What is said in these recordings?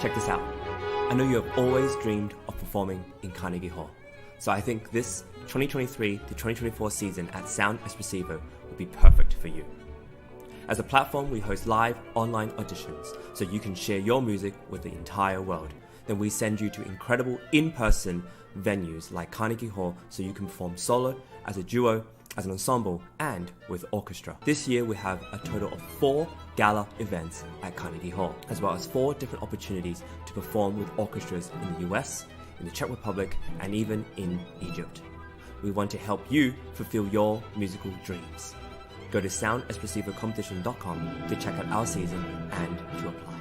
Check this out. I know you have always dreamed of performing in Carnegie Hall, so I think this 2023 to 2024 season at Sound Espressivo will be perfect for you. As a platform, we host live online auditions so you can share your music with the entire world. Then we send you to incredible in-person venues like Carnegie Hall so you can perform solo, as a duo, as an ensemble, and with orchestra. This year we have a total of 4 gala events at Carnegie Hall, as well as 4 different opportunities to perform with orchestras in the US, in the Czech Republic, and even in Egypt. We want to help you fulfill your musical dreams. Go to soundespressivocompetition.com to check out our season and to apply.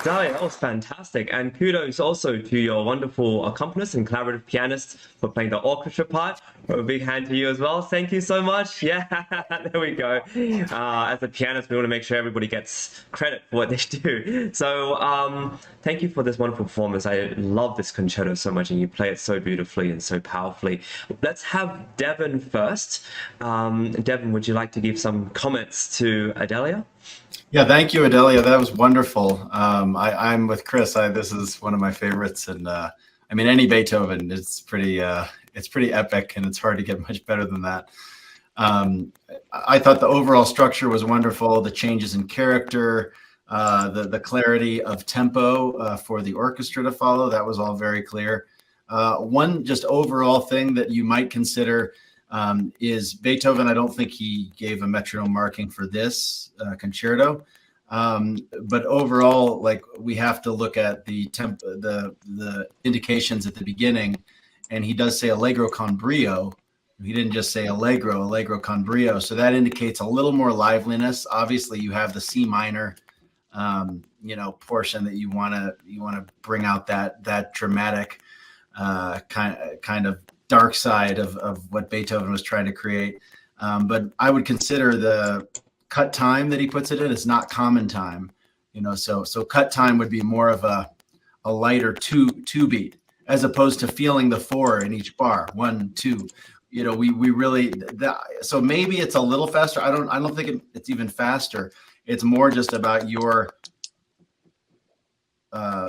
Adalia, that was fantastic. And kudos also to your wonderful accompanist and collaborative pianist for playing the orchestra part. A big hand to you as well. Thank you so much. Yeah, there we go. As a pianist, we want to make sure everybody gets credit for what they do. So thank you for this wonderful performance. I love this concerto so much, and you play it so beautifully and so powerfully. Let's have Devin first. Devin, would you like to give some comments to Adalia? Yeah, thank you, Adalia. That was wonderful. I'm with Chris. This is one of my favorites, and I mean, any Beethoven, it's pretty epic, and it's hard to get much better than that. I thought the overall structure was wonderful. The changes in character, the clarity of tempo for the orchestra to follow, that was all very clear. One just overall thing that you might consider is Beethoven. I don't think he gave a metronome marking for this concerto, but overall, like, we have to look at the indications at the beginning, and he does say Allegro con brio. He didn't just say Allegro con brio, so that indicates a little more liveliness. Obviously, you have the C minor, portion that you want to bring out that dramatic kind of dark side of what Beethoven was trying to create. But I would consider the cut time that he puts it in is not common time, so cut time would be more of a lighter two beat, as opposed to feeling the four in each bar, 1, 2. We really, so maybe it's a little faster. I don't think it's even faster. It's more just about your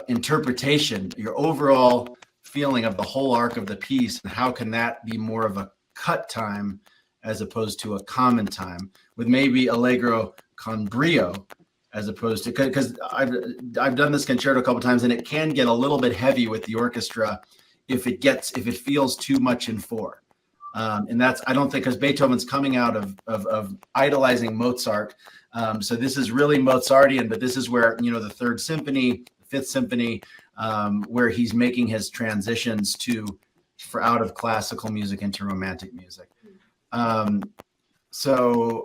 interpretation, your overall feeling of the whole arc of the piece, and how can that be more of a cut time as opposed to a common time, with maybe Allegro con brio, as opposed to, because I've done this concerto a couple times, and it can get a little bit heavy with the orchestra if it feels too much in 4. And that's, I don't think, because Beethoven's coming out of idolizing Mozart. So this is really Mozartian, but this is where, the Third Symphony, Fifth Symphony, where he's making his transitions out of classical music into romantic music. So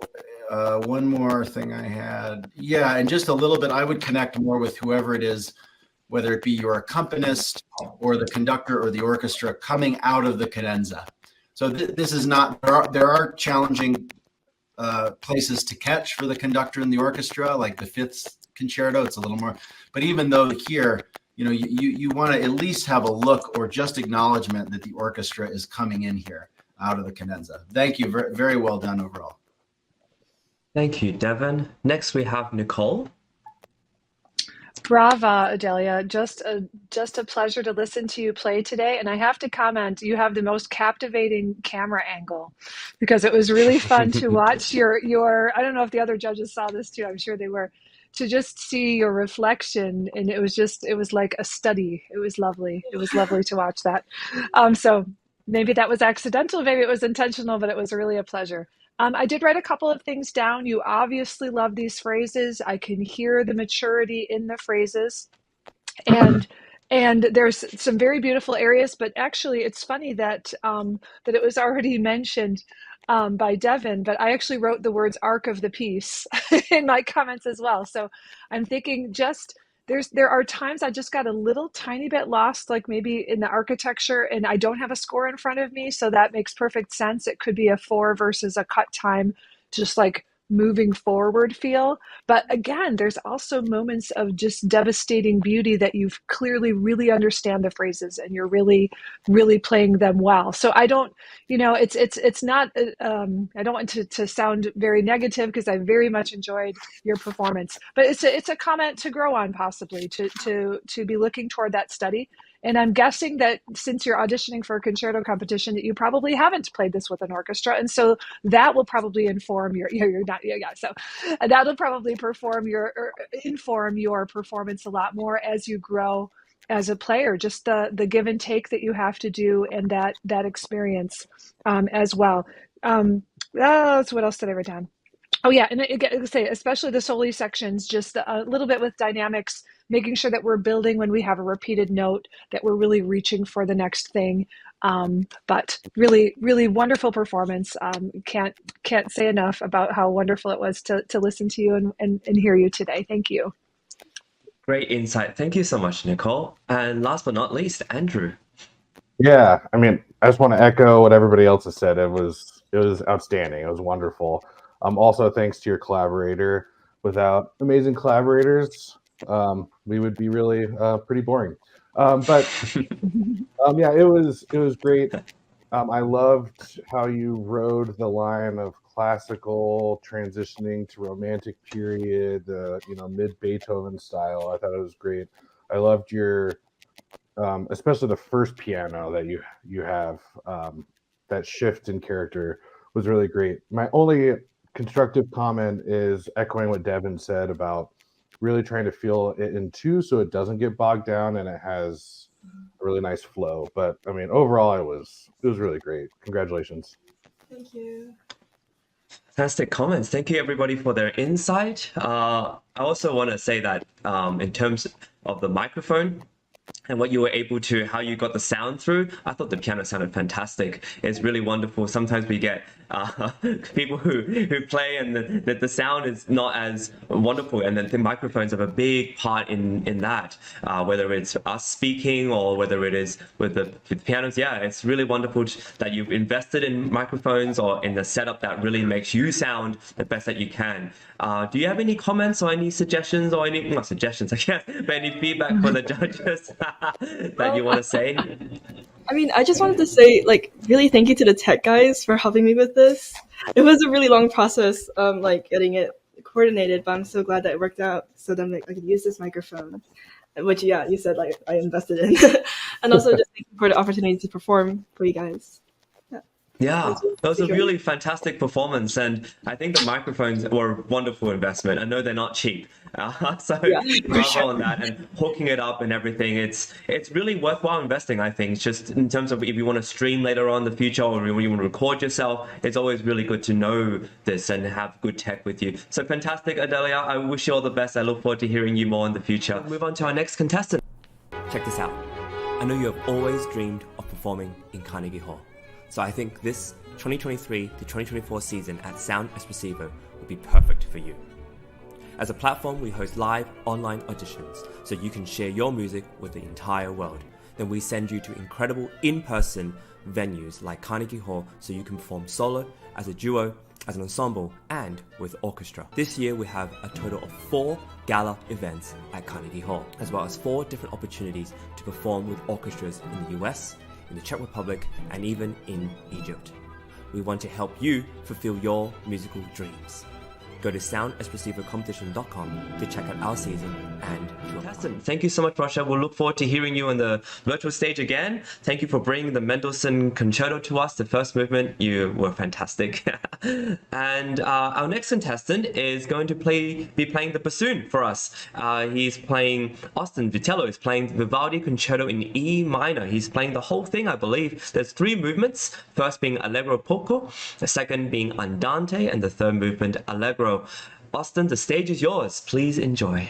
one more thing I had. Yeah, and just a little bit, I would connect more with whoever it is, whether it be your accompanist or the conductor or the orchestra coming out of the cadenza. So this is not, there are challenging places to catch for the conductor and the orchestra, like the Fifth Concerto, it's a little more, but even though here, you want to at least have a look or just acknowledgement that the orchestra is coming in here out of the cadenza. Thank you. Very, very well done overall. Thank you, Devin. Next, we have Nicole. Brava, Adalia. Just a pleasure to listen to you play today. And I have to comment, you have the most captivating camera angle, because it was really fun to watch your, I don't know if the other judges saw this too, I'm sure they were, to just see your reflection. And it was like a study. It was lovely. It was lovely to watch that. So maybe that was accidental, maybe it was intentional, but it was really a pleasure. I did write a couple of things down. You obviously love these phrases. I can hear the maturity in the phrases, and there's some very beautiful areas. But actually, it's funny that that it was already mentioned by Devin, but I actually wrote the words "arc of the piece" in my comments as well. So I'm thinking there are times I just got a little tiny bit lost, like maybe in the architecture, and I don't have a score in front of me. So that makes perfect sense. It could be a 4 versus a cut time, just like moving forward feel. But again, there's also moments of just devastating beauty that you've clearly really understand the phrases and you're really, really playing them well. So I don't, it's not, I don't want to sound very negative, because I very much enjoyed your performance, but it's a comment to grow on, possibly to be looking toward that study. And I'm guessing that since you're auditioning for a concerto competition, that you probably haven't played this with an orchestra, and so that will probably inform so that'll probably inform your performance a lot more as you grow as a player. Just the give and take that you have to do, and that experience as well. So what else did I write down? Oh yeah, and I say especially the soli sections, just a little bit with dynamics, making sure that we're building when we have a repeated note, that we're really reaching for the next thing. But really, really wonderful performance. Can't say enough about how wonderful it was to listen to you and hear you today. Thank you. Great insight. Thank you so much, Nicole. And last but not least, Andrew. Yeah, I mean, I just want to echo what everybody else has said. It was outstanding. It was wonderful. Also, thanks to your collaborator. Without amazing collaborators, we would be really pretty boring. But yeah, it was great. I loved how you rode the line of classical transitioning to romantic period, mid Beethoven style. I thought it was great. I loved your especially the first piano that you have, that shift in character was really great. My only constructive comment is echoing what Devin said about really trying to feel it in two so it doesn't get bogged down and it has a really nice flow. But I mean, overall, it was really great. Congratulations. Thank you. Fantastic comments. Thank you, everybody, for their insight. I also want to say that in terms of the microphone, and what you were able to, how you got the sound through, I thought the piano sounded fantastic. It's really wonderful. Sometimes we get people who play and the sound is not as wonderful, and then the microphones have a big part in that, whether it's us speaking or whether it is with the pianos. Yeah, it's really wonderful that you've invested in microphones or in the setup that really makes you sound the best that you can. Do you have any comments or any suggestions or any, not suggestions, I guess, but any feedback for the judges that you want to say? I mean, I just wanted to say, like, really thank you to the tech guys for helping me with this. It was a really long process, like, getting it coordinated, but I'm so glad that it worked out so then I could use this microphone, which, yeah, you said, like, I invested in. And also just thank you for the opportunity to perform for you guys. Yeah, that was a really fantastic performance, and I think the microphones were a wonderful investment. I know they're not cheap, so Yeah, bravo sure. on that, and hooking it up and everything. It's really worthwhile investing, I think. It's just in terms of if you want to stream later on in the future or when you want to record yourself, it's always really good to know this and have good tech with you. So fantastic, Adalia. I wish you all the best. I look forward to hearing you more in the future. Move on to our next contestant. Check this out. I know you have always dreamed of performing in Carnegie Hall. So I think this 2023 to 2024 season at Sound Espressivo will be perfect for you. As a platform, we host live online auditions so you can share your music with the entire world. Then we send you to incredible in-person venues like Carnegie Hall so you can perform solo, as a duo, as an ensemble, and with orchestra. This year we have a total of 4 gala events at Carnegie Hall, as well as 4 different opportunities to perform with orchestras in the US, in the Czech Republic, and even in Egypt. We want to help you fulfill your musical dreams. Go to soundespressivocompetition.com to check out our season and to apply. Thank you so much, Rasha. We'll look forward to hearing you on the virtual stage again. Thank you for bringing the Mendelssohn Concerto to us, the first movement. You were fantastic. And our next contestant is going to be playing the bassoon for us. He's playing, Austin Vitello is playing Vivaldi Concerto in E minor. He's playing the whole thing, I believe. There's 3 movements, first being Allegro poco, the second being Andante, and the third movement, Allegro. Austin, the stage is yours. Please enjoy.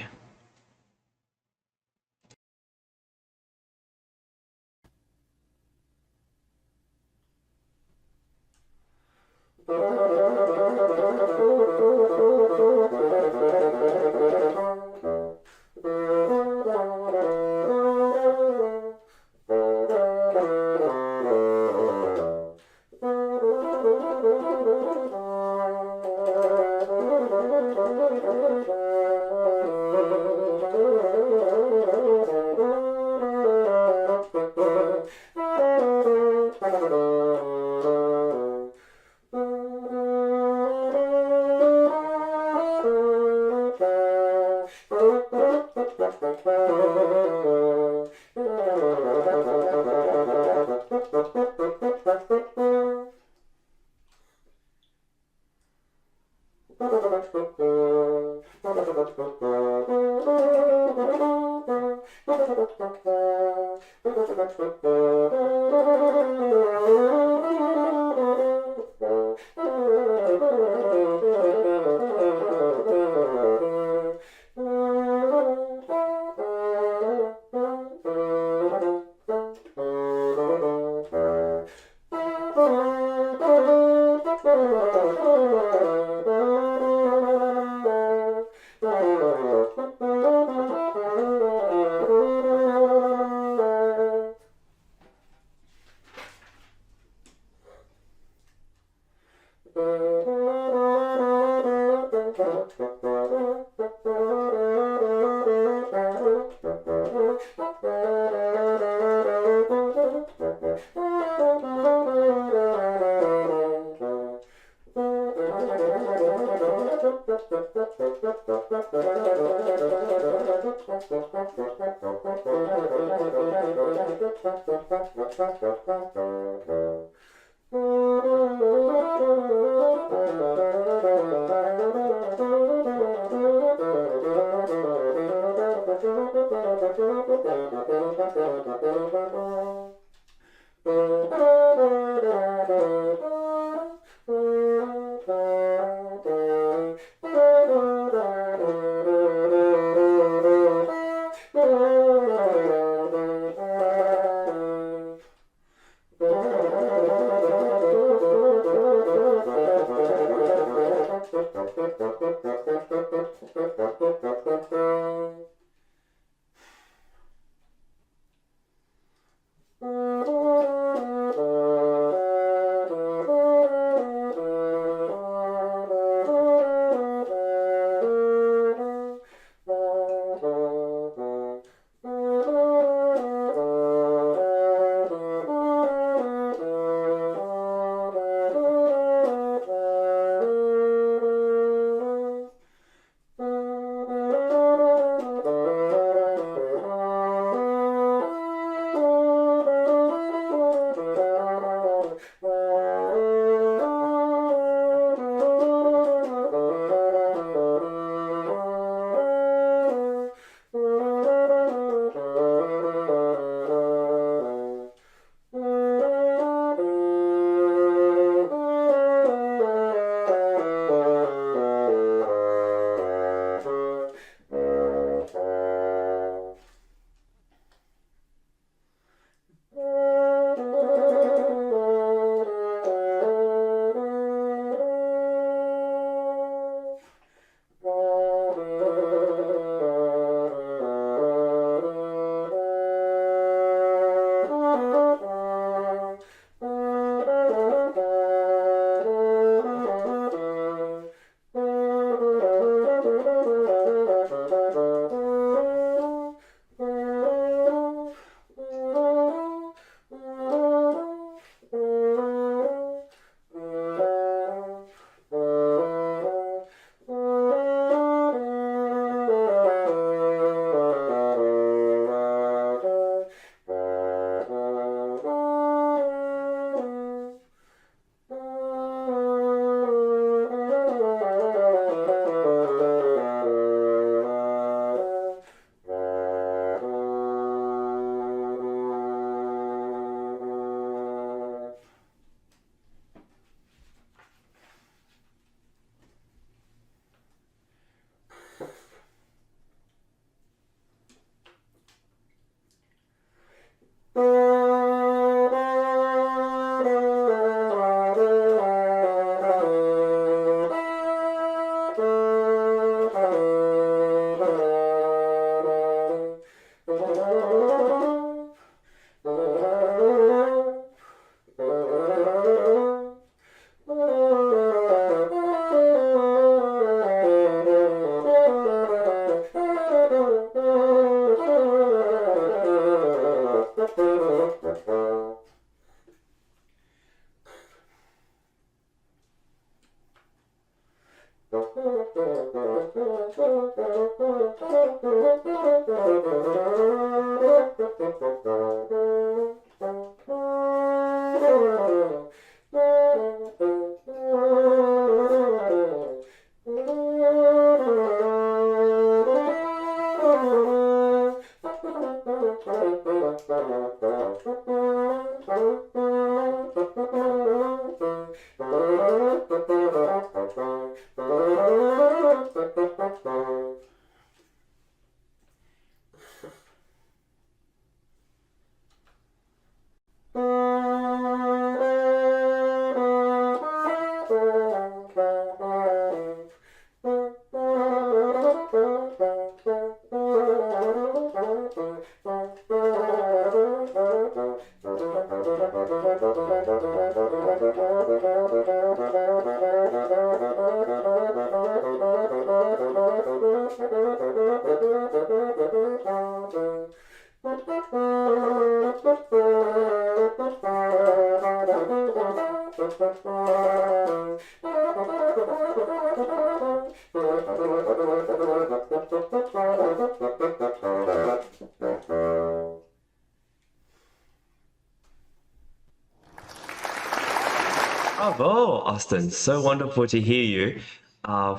Bravo, Austin. So wonderful to hear you.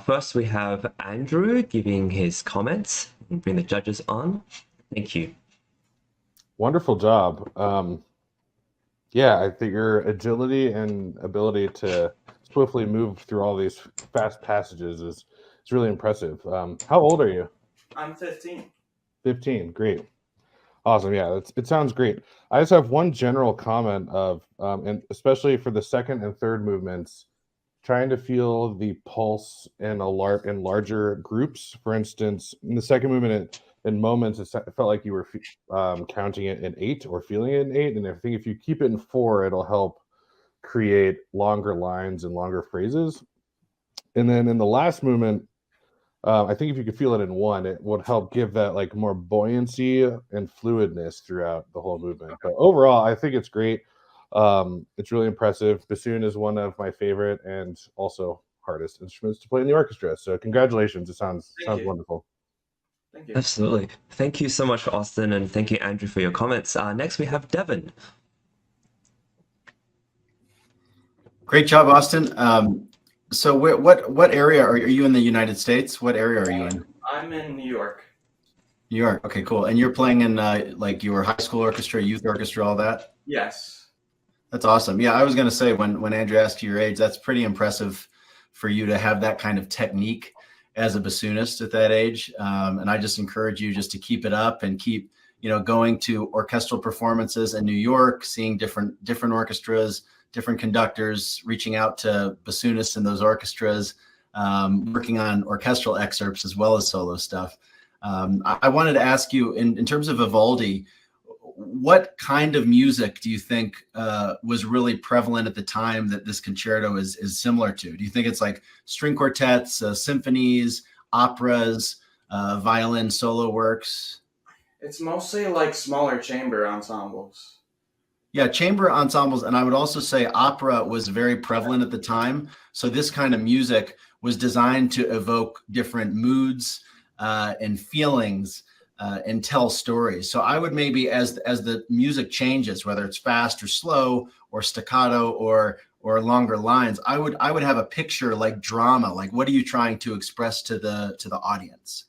First, we have Andrew giving his comments and bring the judges on. Thank you. Wonderful job. Yeah, I think your agility and ability to swiftly move through all these fast passages is really impressive. How old are you? I'm 15. 15, great. Awesome. Yeah, it sounds great. I just have one general comment of, and especially for the second and third movements, trying to feel the pulse in in larger groups. For instance, in the second movement, in moments, it felt like you were counting it in 8 or feeling it in 8. And I think if you keep it in 4, it'll help create longer lines and longer phrases. And then in the last movement, I think if you could feel it in 1, it would help give that like more buoyancy and fluidness throughout the whole movement. But overall, I think it's great. It's really impressive. Bassoon is one of my favorite and also hardest instruments to play in the orchestra. So congratulations. It sounds wonderful. Thank you. Absolutely. Thank you so much, Austin, and thank you, Andrew, for your comments. Next, we have Devin. Great job, Austin. So what area are you in the United States? What area are you in? I'm in New York. New York. Okay, cool. And you're playing in like your high school orchestra, youth orchestra, all that? Yes. That's awesome. Yeah, I was going to say when Andrew asked you your age, that's pretty impressive for you to have that kind of technique as a bassoonist at that age. And I just encourage you just to keep it up and keep, going to orchestral performances in New York, seeing different orchestras, different conductors, reaching out to bassoonists in those orchestras, working on orchestral excerpts as well as solo stuff. I wanted to ask you, in terms of Vivaldi, what kind of music do you think was really prevalent at the time that this concerto is similar to? Do you think it's like string quartets, symphonies, operas, violin solo works? It's mostly like smaller chamber ensembles. Yeah, chamber ensembles, and I would also say opera was very prevalent at the time. So this kind of music was designed to evoke different moods and feelings and tell stories. So I would maybe, as the music changes, whether it's fast or slow or staccato or longer lines, I would have a picture like drama, like what are you trying to express to the audience?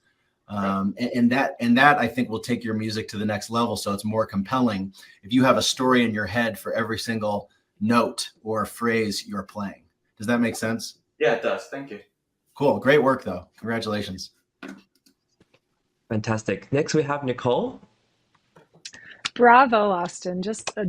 And that I think will take your music to the next level. So it's more compelling if you have a story in your head for every single note or phrase you're playing. Does that make sense? Yeah, it does. Thank you. Cool. Great work, though. Congratulations. Fantastic. Next, we have Nicole. Bravo, Austin. Just a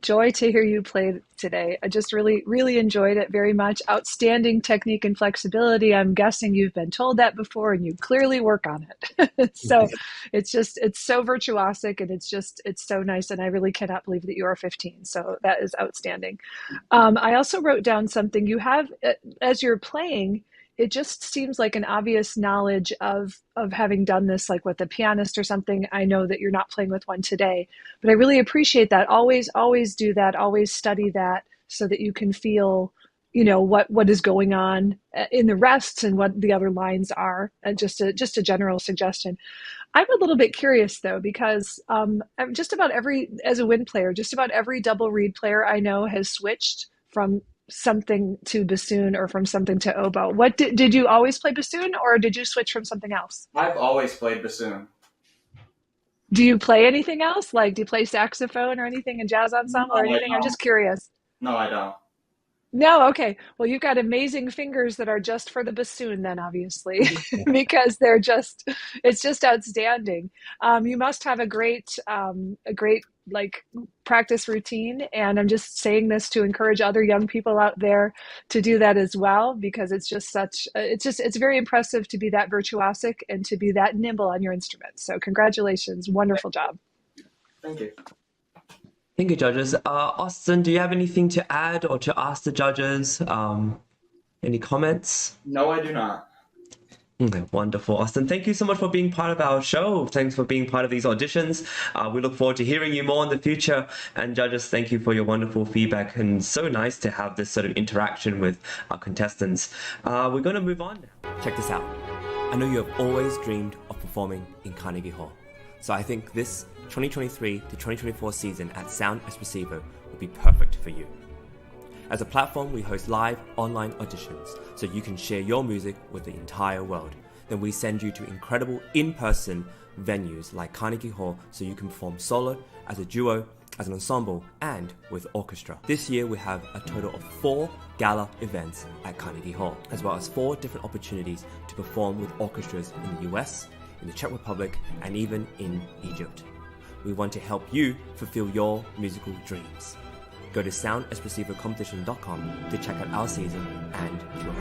joy to hear you play today. I just really, really enjoyed it very much. Outstanding technique and flexibility. I'm guessing you've been told that before and you clearly work on it. So it's so virtuosic and it's so nice. And I really cannot believe that you are 15. So that is outstanding. I also wrote down something you have as you're playing. It just seems like an obvious knowledge of having done this, like with a pianist or something. I know that you're not playing with one today, but I really appreciate that. Always do that. Always study that so that you can feel, what is going on in the rests and what the other lines are. And just a general suggestion. I'm a little bit curious though, because just about as a wind player, just about every double reed player I know has switched from something to bassoon or from something to oboe. What did you always play bassoon or did you switch from something else? I've always played bassoon. Do you play anything else? Like, do you play saxophone or anything in jazz ensemble or anything? I'm just curious. No, I don't. No, okay. Well, you've got amazing fingers that are just for the bassoon then, obviously, because it's just outstanding. You must have a great like practice routine. And I'm just saying this to encourage other young people out there to do that as well, because it's very impressive to be that virtuosic and to be that nimble on your instrument. So congratulations. Wonderful job. Thank you. Thank you, judges. Austin, do you have anything to add or to ask the judges? Any comments? No, I do not. Okay, wonderful, Austin. Thank you so much for being part of our show. Thanks for being part of these auditions. We look forward to hearing you more in the future. And judges, thank you for your wonderful feedback. And so nice to have this sort of interaction with our contestants. We're going to move on now. Check this out. I know you have always dreamed of performing in Carnegie Hall. So I think this 2023 to 2024 season at Sound Espressivo will be perfect for you. As a platform, we host live online auditions so you can share your music with the entire world. Then we send you to incredible in-person venues like Carnegie Hall so you can perform solo, as a duo, as an ensemble, and with orchestra. This year we have a total of 4 gala events at Carnegie Hall, as well as 4 different opportunities to perform with orchestras in the US, in the Czech Republic, and even in Egypt. We want to help you fulfill your musical dreams. Go to soundespressivocompetition.com to check out our season and join.